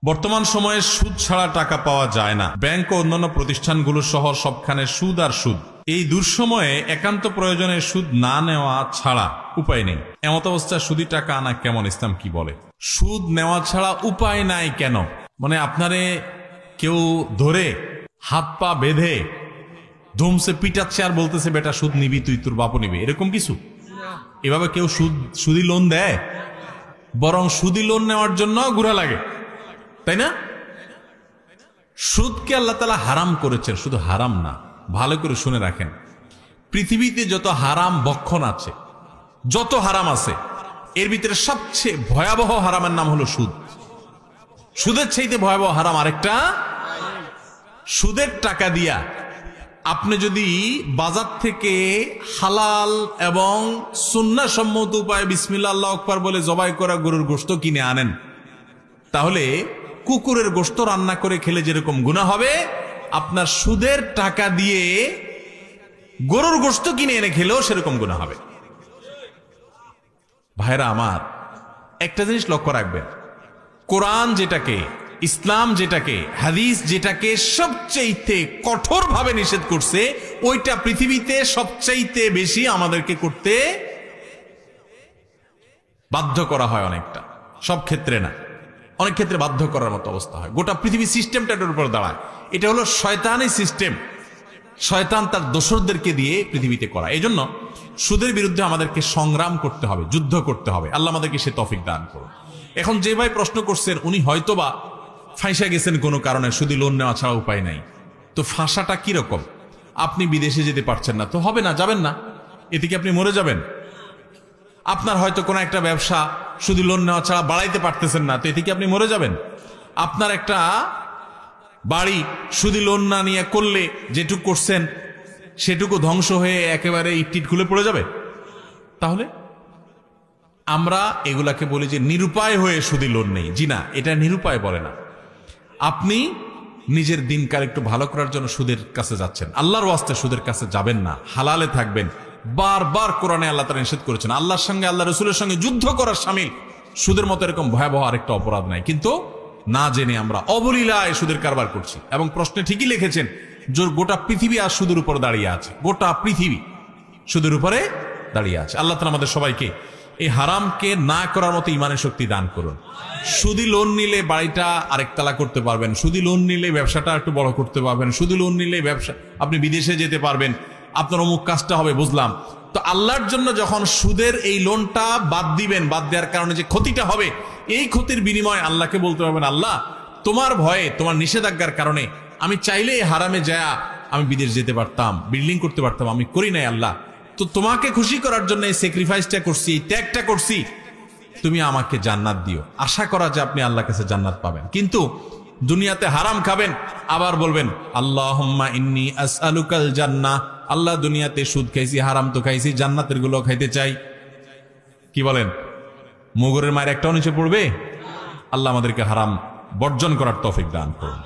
বর্তমান সময়ে সুদ ছাড়া টাকা পাওয়া যায় না। ব্যাংক ও অন্যান্য প্রতিষ্ঠানগুলো সহ সবখানে সুদ আর সুদ। এই দুঃসময়ে একান্ত প্রয়োজনে সুদ না নেওয়া ছাড়া উপায় নেই। এমত অবস্থায় সুদি টাকা আনা কেমন, ইসলাম কি বলে? সুদ নেওয়া ছাড়া উপায় নাই কেন? মানে আপনারে কেউ ধরে হাত পা বেঁধে ধুমসে পিটাচ্ছে আর বলতেছে বেটা সুদ নিবি, তুই তোর বাপও নিবি, এরকম কিছু? এভাবে কেউ সুদি লোন দেয়? বরং সুদি লোন নেওয়ার জন্য ঘোরা লাগে, তাই না? সুদকে আল্লাহ তাআলা হারাম করেছেন। শুধু হারাম না, ভালো করে শুনে রাখেন, পৃথিবীতে যত হারাম বক্ষণ আছে, যত হারাম আছে, এর ভিতরে সবচেয়ে ভয়াবহ হারামের নাম হলো সুদ। সুদের চাইতে ভয়াবহ হারাম আরেকটা। সুদের টাকা দিয়া আপনি যদি বাজার থেকে হালাল এবং সুন্নাহসম্মত উপায়ে বিসমিল্লাহ আল্লাহু আকবার বলে জবাই করা গরুর গোশত কিনে আনেন, তাহলে কুকুরের গোশত রান্না করে খেলে যেরকম গুনাহ হবে, আপনার সুদের টাকা দিয়ে গরুর গোশত কিনে এনে খেলেও সেরকম গুনাহ হবে। ভাইরা আমার, একটা জিনিস লক্ষ্য রাখবেন, কোরআন যেটাকে, ইসলাম যেটাকে, হাদিস যেটাকে সবচাইতে কঠোরভাবে নিষেধ করছে, ওইটা পৃথিবীতে সবচাইতে বেশি আমাদেরকে করতে বাধ্য করা হয় অনেকটা। সব ক্ষেত্রে না, অনেক ক্ষেত্রে বাধ্য করার মতো অবস্থা হয়। গোটা পৃথিবী সিস্টেমটা এটার উপর দাঁড়ায়। এটা হলো শয়তানি সিস্টেম। শয়তান তার দোসরদেরকে দিয়ে পৃথিবীতে করা। এই জন্য সুদের বিরুদ্ধে আমাদেরকে সংগ্রাম করতে হবে, যুদ্ধ করতে হবে। আল্লাহ আমাদেরকে সে তৌফিক দান করুন। এখন যে ভাই প্রশ্ন করছেন, উনি হয়তোবা ফাঁসা গেছেন কোনো কারণে, সুদি লোন নেওয়া ছাড়া উপায় নাই। তো ফাঁসাটা কিরকম? আপনি বিদেশে যেতে পারছেন না, তো হবে না, যাবেন না, এতে কি আপনি মরে যাবেন? আপনার হয়তো কোনো একটা ব্যবসা সুদি লোন নেওয়া ছাড়া বাড়াইতে পারতেছেন না, তো এতে কি আপনি মরে যাবেন? আপনার একটা বাড়ি সুদি লোন না নিয়ে করলে যেটুকু করছেন সেটুকু ধ্বংস হয়ে একেবারে ইট খুলে পড়ে যাবে? তাহলে আমরা এগুলাকে বলি যে নিরুপায় হয়ে সুদি লোন নেই। জি না, এটা নিরুপায় বলে না। আপনি নিজের দিনকাল একটু ভালো করার জন্য সুদের কাছে যাচ্ছেন, আল্লাহর ওয়াস্তে সুদের কাছে যাবেন না, হালালে থাকবেন। বারবার কোরআনে আল্লাহ তাআলা নিষেধ করেছেন। আল্লাহর সঙ্গে, আল্লাহ রাসূলের সঙ্গে যুদ্ধ করার শামিল সুদের মতো এরকম ভয়াবহ আরেকটা অপরাধ নাই। কিন্তু না জেনে আমরা অবলীলায় সুদের কারবার করছি। এবং প্রশ্নে ঠিকই লিখেছেন, গোটা পৃথিবী আর সুদের উপর দাঁড়িয়ে আছে। গোটা পৃথিবী সুদের উপরে দাঁড়িয়ে আছে। আল্লাহ তাআলা আমাদের সবাইকে এই হারামকে না করার মতো ইমানের শক্তি দান করুন। সুদি লোন নিলে বাড়িটা আরেকতলা করতে পারবেন, সুদি লোন নিলে ব্যবসাটা একটু বড় করতে পারবেন, সুদি লোন নিলে ব্যবসা আপনি বিদেশে যেতে পারবেন, আপনার অমুক কাজটা হবে, বুঝলাম। তো আল্লাহর জন্য যখন সুদের এই লোনটা বাদ দিবেন, বাদ দেওয়ার কারণে যে ক্ষতিটা হবে, এই ক্ষতির বিনিময়ে আল্লাহকে বলতে পারবেন, আল্লাহ তোমার ভয়ে, তোমার নিষেধাজ্ঞার কারণে আমি চাইলে হারামে যায় আমি বিদেশ যেতে পারতাম, বিল্ডিং করতে পারতাম, আমি করি নাই। আল্লাহ, তো তোমাকে খুশি করার জন্য এই স্যাক্রিফাইসটা করছি, এই ত্যাগটা করছি, তুমি আমাকে জান্নাত দিও। আশা করা যে আপনি আল্লাহর কাছে জান্নাত পাবেন। কিন্তু দুনিয়াতে হারাম খাবেন, আবার বলবেন আল্লাহুম্মা ইন্নী আসআলুকাল জান্নাহ, আল্লাহ দুনিয়াতে সুদ খাইছি, হারাম তো খাইছি, জান্নাতের গুলো খাইতে চাই। কি বলেন? মুগুরের মায়ের একটাও নিচে পড়বে? আল্লাহ আমাদেরকে হারাম বর্জন করার তৌফিক দান করুন।